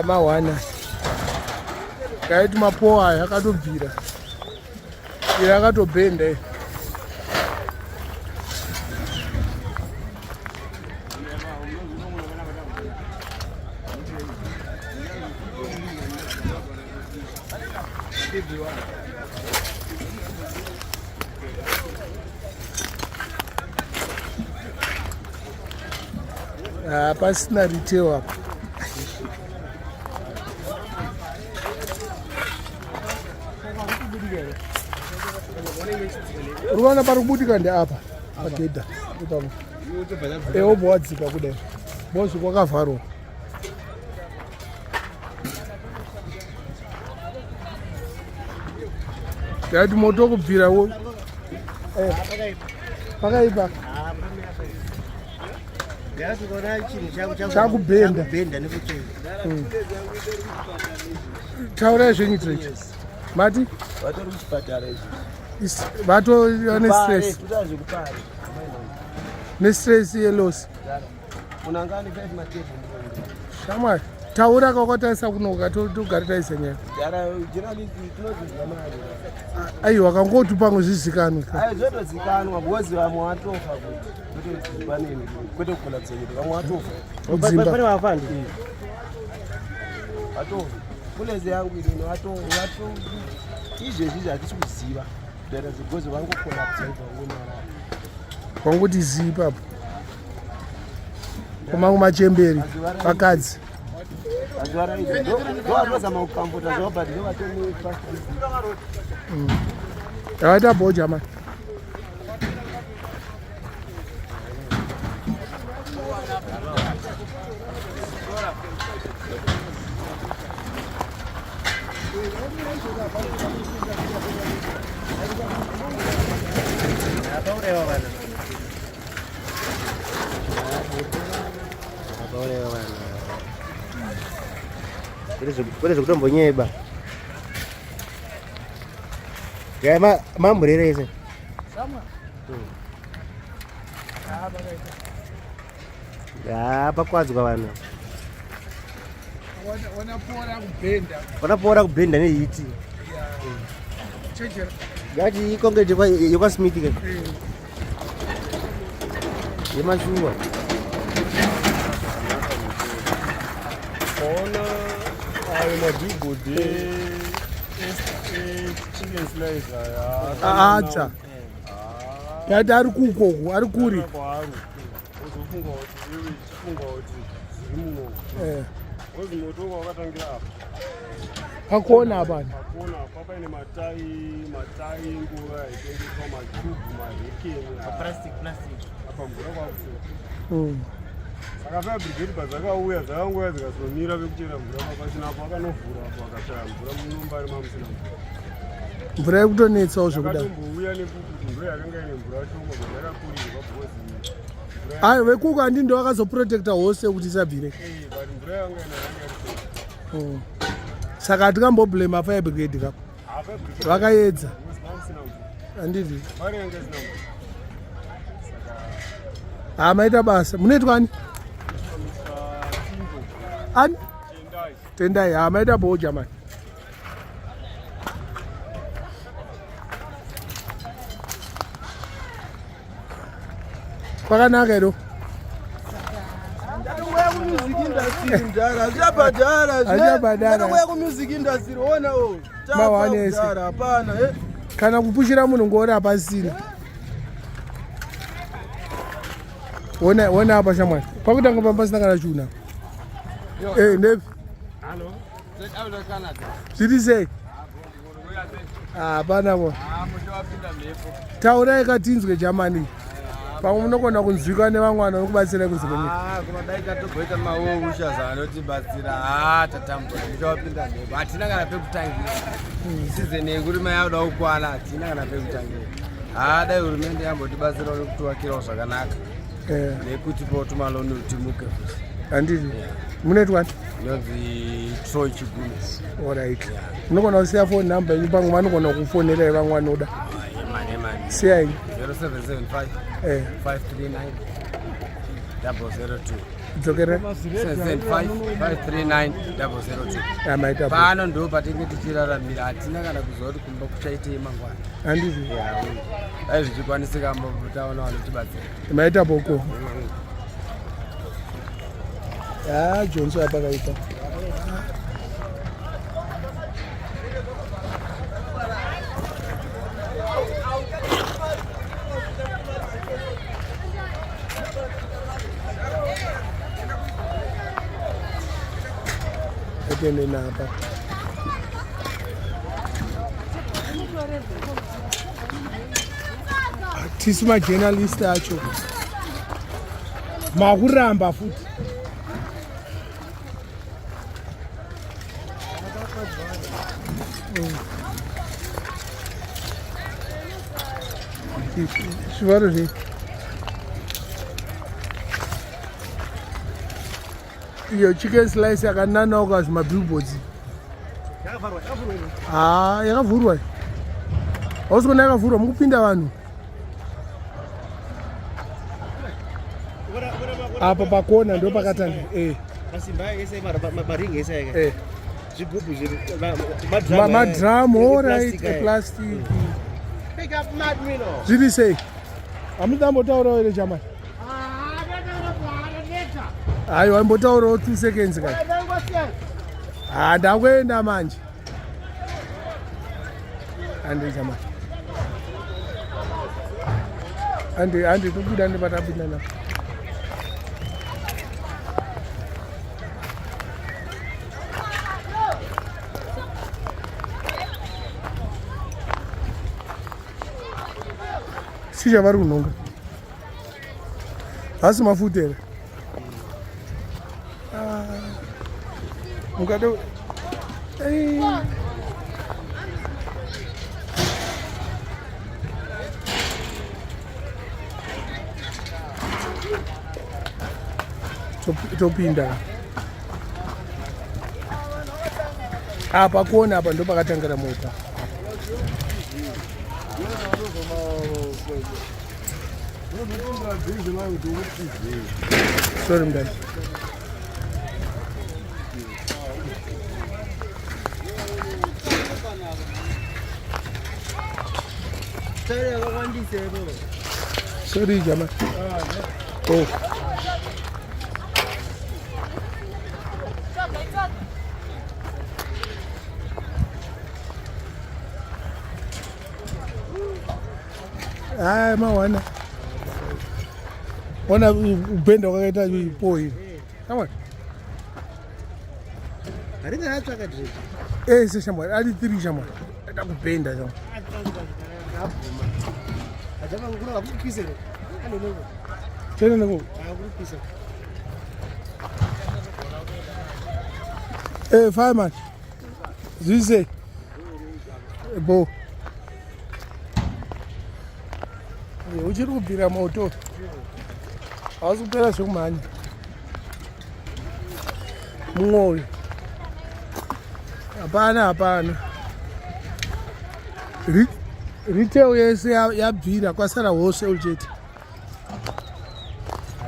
mawana kaiti mapoa aya akatobvira iri akatobhenda pasina retail apa. Urwana pari kubutika ndeapa pagedha ipapo obva wadzika kudai bozi kwakavharwa. Ndati moto wokubvirawo pakaipa chakubhenda. Taurai zvenyu tirechi mati vato nestress nestress yelosi shamwari taura kakwatarisa kunoka togari taisa nyaya aiwa kangoti pamwe zvizikanwa zvotozikanwa because vamwe vatofa kwete kukona kusenyeti vamwe vatofa pane vafandi vatofa kuleze yangu irino vatofa izvezvi hatisi kuziva kutoita because vangokona kusenyeti kwangoti zii papo kumangu machemberi vakadzi ndovazama kukambuta zvobati yavaita bhoja mani kwete zvekutombonyeba mamburerese pakwadzwa vanhu wanapora kubhenda nehiti yati ikongeje yekwasmith ke yemashuwa acha yati ari kuko ari kuri pakona apani papaine matai nguva itengeswa machubu mahekeni apamvura kwakusi saka fabrigade padzakauya dzakangouya dzikazomira vekuchera mvura mapachinapo akanovhura apo akashaya mvura munombari mamusina mvura yekutonetsawo zvekudai akatombouya nekuti mvura yakanga ine mvura shoma zvayakakurirwa bhozi ayo vekuko handi ndo akazoprotecta hose kuti isabvire but mvura yanga ine saka hatikamboblema fire brigade kapo vakaedza handiti maita basa munoitwani ani tendai maita bhoja mani kwakanaka iro kana kupushira munhu ngori hapasina ona apa shamwari pakutanga pambasina kana chuna ndepi zviri sei hapana po taurai katinzwe jamani pamwe munokona kunzwika nevamwana nokubatsirai kuzivenyika kunodai tatogoita Usher anotibatsira tatambura tichawapinda mhepo hatina kana pekutangira sizeni yekuti mayauda kukwana hatina kana pekutangira dai hurumende yambotibatsira nokutiwakirawo zvakanaka nekutipawo tumaloni kuti timuke futi handiti munoitwani inonzi Troy Chigumes oright munokona kusiya phone number yenyu pamwe vanokona kufonerai vamwe vanoda mani siyai 0775 539 002. Dzokere. 77539 002. Pano ndo patinge tichiraramira hatina kana kuziva kuti kumba kuchaitei mangwana. Handizvi. Dai zvichikwanisika taona vanotibatsira. Maita boko. Jonso apakaita. Atende napa. Tisi majournalist acho. Makuramba futhi. Svara zi. Iyo chicken slice yakanana ukazi mabillboards. Yakavhurwa. Hausi kuona yakavhurwa mukupinda vanhu. Apa pakona ndo pakatanga. Masimba ese maringi ese. Zvigubhu madrum, all right, plastic. Pick up mad mino. Zviri sei? Hamutambotaurawo here German? Aiwa, imbotaurawo 2 seconds kani. Ndakuenda manje. Ande German. Ande kubuda ndipatapinda napo. Sija vari kunhonga. Hasi mafuta here. Mukado. Topinda. Apa kuona apa ndo pakatangira mota. Sorry, guys. Sorry, Jama. Oh. Mawana. Wana upendo wakaita poi. Kama. Haringa hatsvaka drink. Seshamwari ari 3 shamwari. Ada kupenda shamwari. Ajama ngura akupisa. Anongo. Tena ngo. Akupisa. Fireman. Zize. Bo. Uchiri kubhira moto. Hausi kupera zvekumhanya. Mumwoyo. Hapana. Retail yese yabvira kwasara wholesale chete.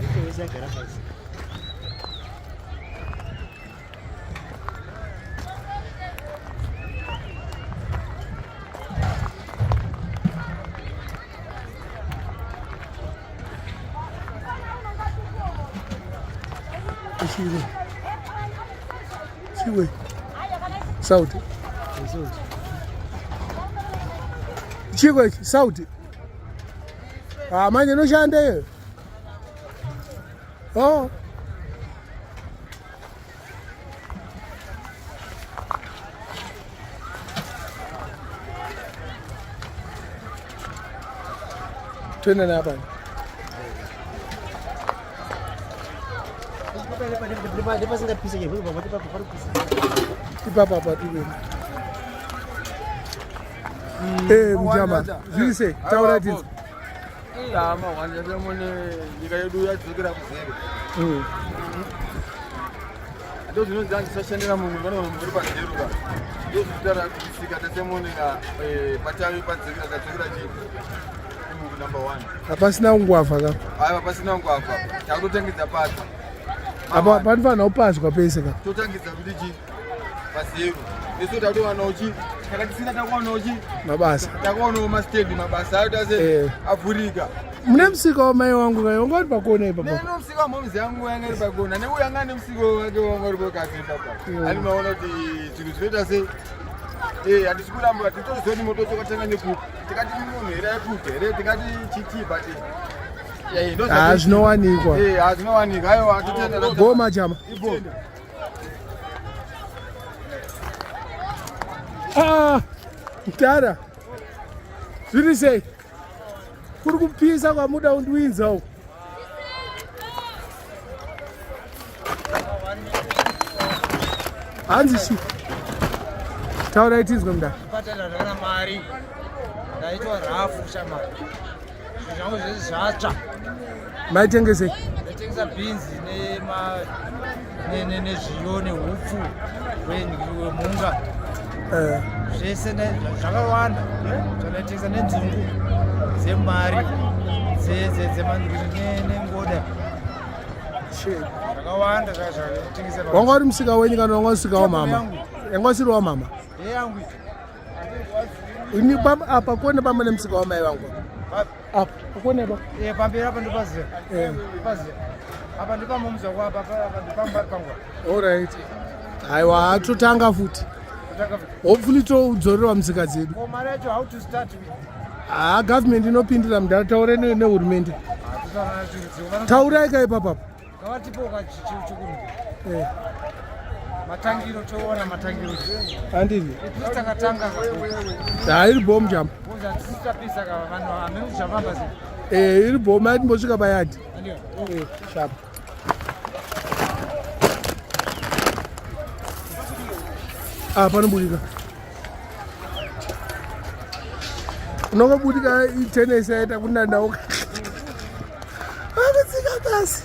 Retail yese yagara pasi. Chiwe. Sauti. Chiwe sauti. Manje noshanda here. Oh. Twende na hapa. Ipapa tiwe. Mjama. Zise, taura tinzi. Wanje semone nyika yedu yadzokera kuzero. Ndo zvinonzi sashandira munhu vano muri pazeruka. Ndo zvitara kutsika tasemone patavi padzokera chii. number 1. Hapasina ungwavha ka. Aiwa pasina ungwavha. Takutotengedza pato. Apa panofana upazwa pese ka. Totangidza kuti chi pasero. Isu tatowana uchi. Kana tisina takuwana uchi. Mabasa. Takuwana mastendi mabasa ayo tase Afrika. Mune musika wamai wangu ka ungari pakona ipapo. Neno musika wamamizi yangu yangari pakona. Neuyo angane musika wake wangari pakasi papa. Ali maona kuti zvinhu zvinoita sei. Handisi kuramba titozoni moto tokatenga nekuti tikati munhu here yekuti here tikati chitipa ti zvinowanikwa zvinowanikwa aiwa atitenda goma chama mtara zviri sei kuri kupisa kwamuda undiwinzawo hanzi chi taura itinzwe mda patela ndana mari ndaitwa rafu shamari zvangu zvese zvatsva maitengesei ndaitengesa bhinzi nezviyo nehupfu hwemunga zvese zvakawanda zvandaitengesa nenzungu dzemari dzemandiri nengoda zvakawanda zvakatengesa. Wanga uri musika wenyu kana wanga musika wamama? Yanga usiri wamama? Yangu. Ini apa kone pamwe nemusika wamai vangu? Apa kone ba? Pamberi apa ndipazira. Pazira. Apa ndipamumza kwa apa ndipamba pangwa. All right. Aiwa atotanga futi. Hopefully todzorerwa musika dzedu. Ko mari yacho how to start with? Government inopindira mudhara taure nehurumende. Taurai kai papa. Ngavatipoka chikuru. Matangiro toona matangiro. Andini. Takatanga. Iri bomu jam. Boza tisitapisa ka vanhu amene zvavamba zi. Iri bomu ati mbosvika payadi. Ndio. Sharp. Panobudika. Unongobudika itenesi yaita kundandawo. Akutsika pasi.